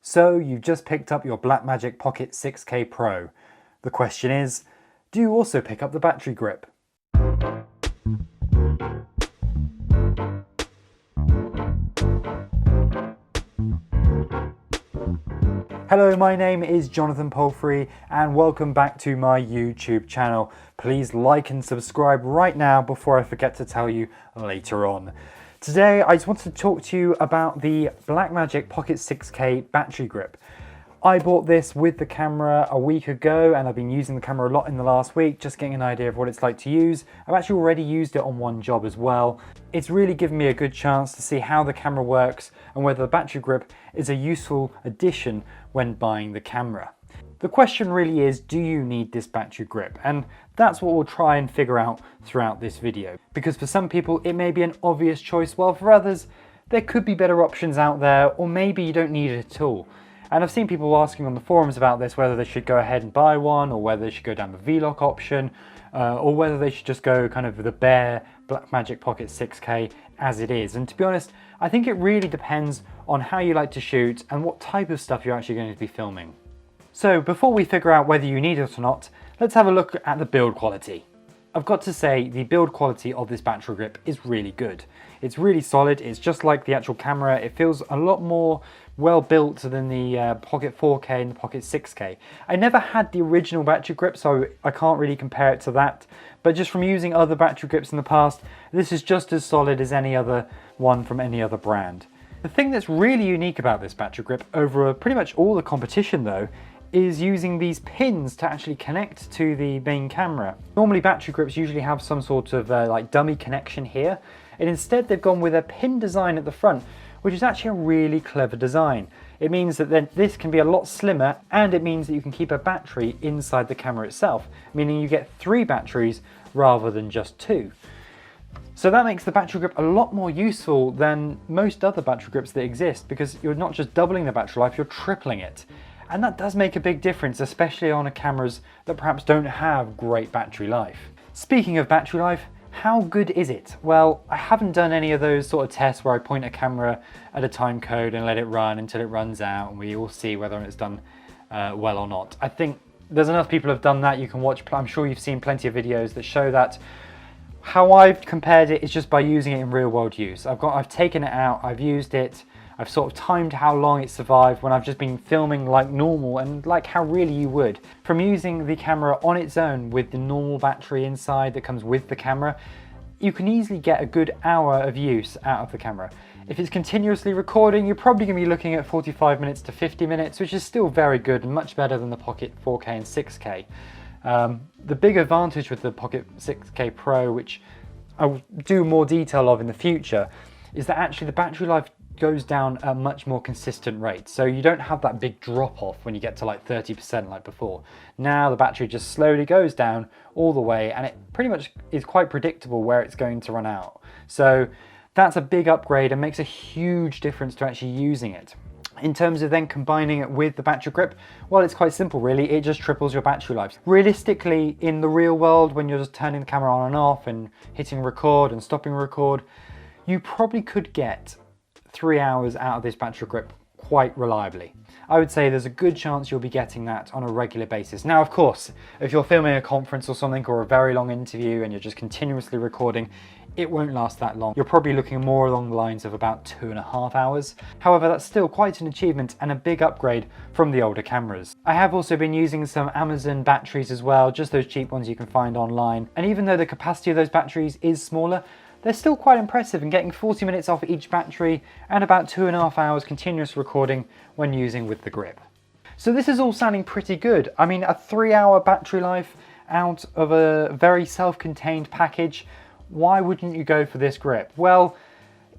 So you've just picked up your Blackmagic Pocket 6K Pro. The question is, do you also pick up the battery grip? Hello, my name is Jonathan Palfrey and welcome back to my YouTube channel. Please like and subscribe right now before I forget to tell you later on. Today I just wanted to talk to you about the Blackmagic Pocket 6K battery grip. I bought this with the camera a week ago and I've been using the camera a lot in the last week, just getting an idea of what it's like to use. I've actually already used it on one job as well. It's really given me a good chance to see how the camera works and whether the battery grip is a useful addition when buying the camera. The question really is, do you need this battery grip? And that's what we'll try and figure out throughout this video. Because for some people it may be an obvious choice, while for others there could be better options out there, or maybe you don't need it at all. And I've seen people asking on the forums about this, whether they should go ahead and buy one, or whether they should go down the V-Lock option, or whether they should just go kind of the bare Blackmagic Pocket 6K as it is. And to be honest, I think it really depends on how you like to shoot and what type of stuff you're actually going to be filming. So before we figure out whether you need it or not, let's have a look at the build quality. I've got to say the build quality of this battery grip is really good. It's really solid, it's just like the actual camera. It feels a lot more well built than the Pocket 4K and the Pocket 6K. I never had the original battery grip, so I can't really compare it to that. But just from using other battery grips in the past, this is just as solid as any other one from any other brand. The thing that's really unique about this battery grip over pretty much all the competition though, is using these pins to actually connect to the main camera. Normally battery grips usually have some sort of like dummy connection here, and instead they've gone with a pin design at the front, which is actually a really clever design. It means that then this can be a lot slimmer, and it means that you can keep a battery inside the camera itself, meaning you get 3 batteries rather than just 2. So that makes the battery grip a lot more useful than most other battery grips that exist, because you're not just doubling the battery life, you're tripling it. And that does make a big difference, especially on cameras that perhaps don't have great battery life. Speaking of battery life, how good is it? Well, I haven't done any of those sort of tests where I point a camera at a time code and let it run until it runs out and we all see whether it's done well or not. I think there's enough people who have done that. You can watch, I'm sure you've seen plenty of videos that show that. How I've compared it is just by using it in real world use. I've taken it out, I've used it, I've sort of timed how long it survived when I've just been filming like normal and like how really you would. From using the camera on its own with the normal battery inside that comes with the camera, you can easily get a good hour of use out of the camera. If it's continuously recording, you're probably going to be looking at 45 minutes to 50 minutes, which is still very good and much better than the Pocket 4K and 6K. The big advantage with the Pocket 6K Pro, which I'll do more detail of in the future, is that actually the battery life goes down at a much more consistent rate. So you don't have that big drop off when you get to like 30% like before. Now the battery just slowly goes down all the way, and it pretty much is quite predictable where it's going to run out. So that's a big upgrade and makes a huge difference to actually using it. In terms of then combining it with the battery grip, well, it's quite simple really. It just triples your battery life. Realistically, in the real world, when you're just turning the camera on and off and hitting record and stopping record, you probably could get 3 hours out of this battery grip quite reliably. I would say there's a good chance you'll be getting that on a regular basis. Now, of course, if you're filming a conference or something, or a very long interview and you're just continuously recording, it won't last that long. You're probably looking more along the lines of about 2.5 hours. However, that's still quite an achievement and a big upgrade from the older cameras. I have also been using some Amazon batteries as well, just those cheap ones you can find online. And even though the capacity of those batteries is smaller, they're still quite impressive in getting 40 minutes off each battery and about 2.5 hours continuous recording when using with the grip. So this is all sounding pretty good. I mean, a 3-hour battery life out of a very self-contained package. Why wouldn't you go for this grip? Well,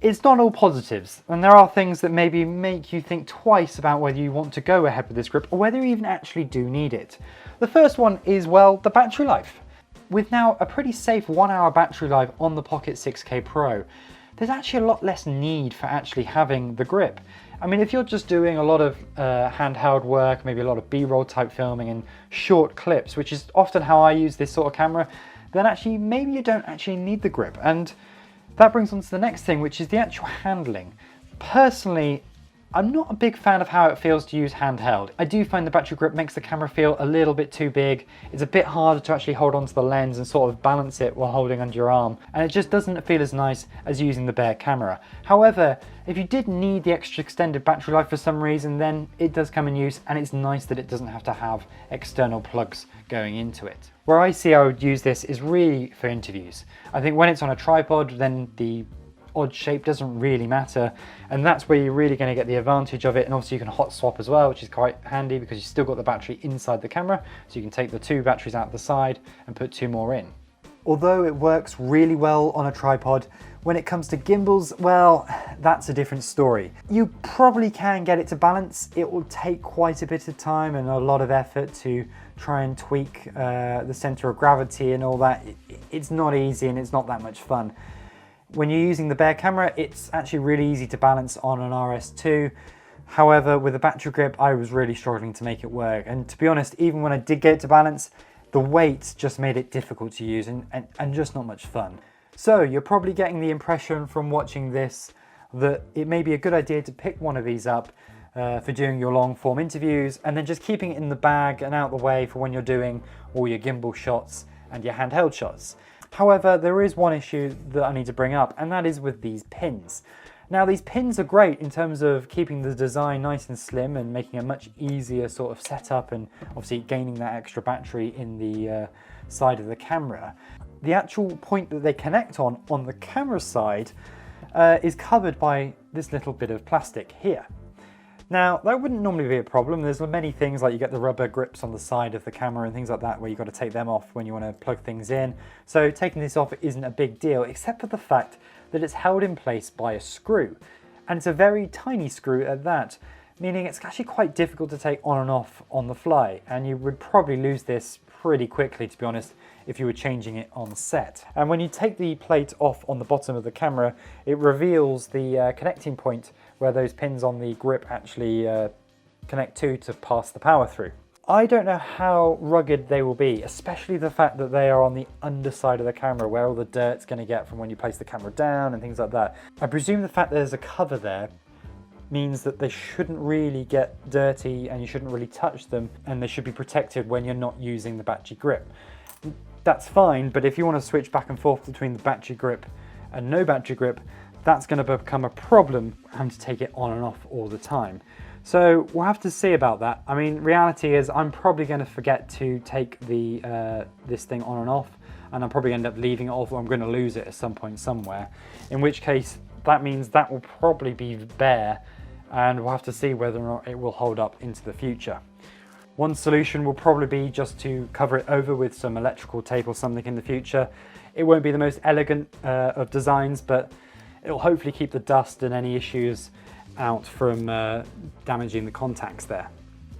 it's not all positives, and there are things that maybe make you think twice about whether you want to go ahead with this grip or whether you even actually do need it. The first one is, well, the battery life. With now a pretty safe 1-hour battery life on the Pocket 6K Pro, there's actually a lot less need for actually having the grip. I mean, if you're just doing a lot of handheld work, maybe a lot of B-roll type filming and short clips, which is often how I use this sort of camera, then actually maybe you don't actually need the grip. And that brings on to the next thing, which is the actual handling. Personally, I'm not a big fan of how it feels to use handheld. I do find the battery grip makes the camera feel a little bit too big. It's a bit harder to actually hold onto the lens and sort of balance it while holding under your arm, and it just doesn't feel as nice as using the bare camera. However, if you did need the extra extended battery life for some reason, then it does come in use, and it's nice that it doesn't have to have external plugs going into it. Where I see I would use this is really for interviews. I think when it's on a tripod, then the odd shape doesn't really matter, and that's where you're really going to get the advantage of it. And obviously you can hot swap as well, which is quite handy because you've still got the battery inside the camera, so you can take the 2 batteries out the side and put 2 more in. Although it works really well on a tripod, when it comes to gimbals, well, that's a different story. You probably can get it to balance. It will take quite a bit of time and a lot of effort to try and tweak the center of gravity and all that. It's not easy and it's not that much fun. When you're using the bare camera, it's actually really easy to balance on an RS2. However, with the battery grip, I was really struggling to make it work. And to be honest, even when I did get it to balance, the weight just made it difficult to use and just not much fun. So you're probably getting the impression from watching this that it may be a good idea to pick one of these up for doing your long form interviews, and then just keeping it in the bag and out the way for when you're doing all your gimbal shots and your handheld shots. However, there is one issue that I need to bring up, and that is with these pins. Now, these pins are great in terms of keeping the design nice and slim and making a much easier sort of setup, and obviously gaining that extra battery in the side of the camera. The actual point that they connect on the camera side is covered by this little bit of plastic here. Now, that wouldn't normally be a problem. There's many things like you get the rubber grips on the side of the camera and things like that where you've got to take them off when you want to plug things in. So taking this off isn't a big deal, except for the fact that it's held in place by a screw. And it's a very tiny screw at that, meaning it's actually quite difficult to take on and off on the fly. And you would probably lose this pretty quickly, to be honest, if you were changing it on set. And when you take the plate off on the bottom of the camera, it reveals the connecting point where those pins on the grip actually connect to pass the power through. I don't know how rugged they will be, especially the fact that they are on the underside of the camera where all the dirt's going to get from when you place the camera down and things like that. I presume the fact that there's a cover there means that they shouldn't really get dirty and you shouldn't really touch them, and they should be protected when you're not using the battery grip. That's fine, but if you want to switch back and forth between the battery grip and no battery grip, that's going to become a problem having to take it on and off all the time. So we'll have to see about that. I mean, reality is I'm probably going to forget to take the this thing on and off, and I'll probably end up leaving it off, or I'm going to lose it at some point somewhere, in which case that means that will probably be bare, and we'll have to see whether or not it will hold up into the future. One solution will probably be just to cover it over with some electrical tape or something in the future. It won't be the most elegant of designs, but it'll hopefully keep the dust and any issues out from damaging the contacts there.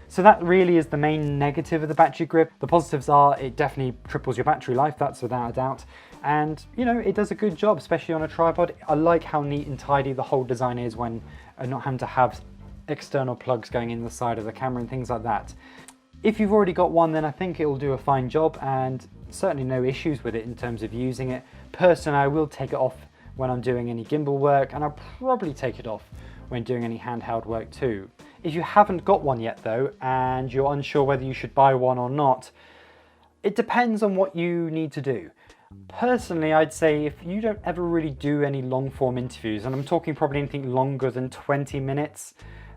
So that really is the main negative of the battery grip. The positives are it definitely triples your battery life, that's without a doubt. And you know, it does a good job, especially on a tripod. I like how neat and tidy the whole design is when not having to have external plugs going in the side of the camera and things like that. If you've already got one, then I think it will do a fine job, and certainly no issues with it in terms of using it. Personally, I will take it off when I'm doing any gimbal work, and I'll probably take it off when doing any handheld work too. If you haven't got one yet though, and you're unsure whether you should buy one or not, it depends on what you need to do. Personally, I'd say if you don't ever really do any long form interviews, and I'm talking probably anything longer than 20 minutes,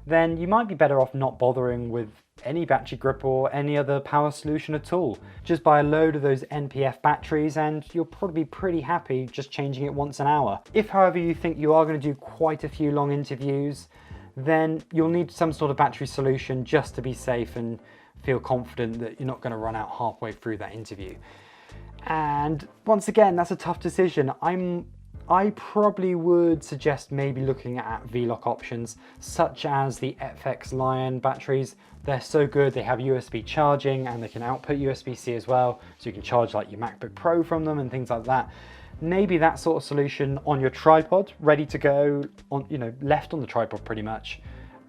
then you might be better off not bothering with any battery grip or any other power solution at all. Just buy a load of those NPF batteries and you'll probably be pretty happy just changing it once an hour. If however you think you are going to do quite a few long interviews, then you'll need some sort of battery solution just to be safe and feel confident that you're not going to run out halfway through that interview. And once again, that's a tough decision. I probably would suggest maybe looking at V-Lock options such as the FX Lion batteries. They're so good, they have USB charging and they can output USB-C as well, so you can charge like your MacBook Pro from them and things like that. Maybe that sort of solution on your tripod, ready to go, on, you know, left on the tripod pretty much,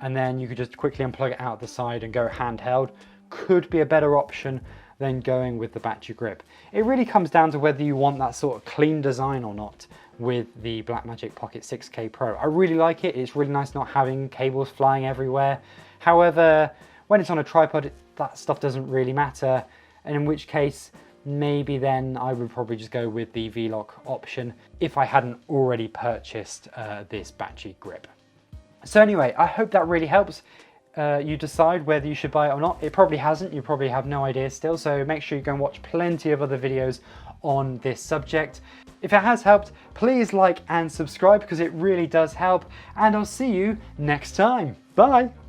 and then you could just quickly unplug it out the side and go handheld, could be a better option than going with the battery grip. It really comes down to whether you want that sort of clean design or not, with the Blackmagic Pocket 6K Pro. I really like it. It's really nice not having cables flying everywhere. However, when it's on a tripod, that stuff doesn't really matter, and in which case, maybe then I would probably just go with the V-Lock option if I hadn't already purchased this battery grip. So anyway, I hope that really helps you decide whether you should buy it or not. It probably hasn't, you probably have no idea still, so make sure you go and watch plenty of other videos on this subject. If it has helped, please like and subscribe because it really does help, and I'll see you next time. Bye!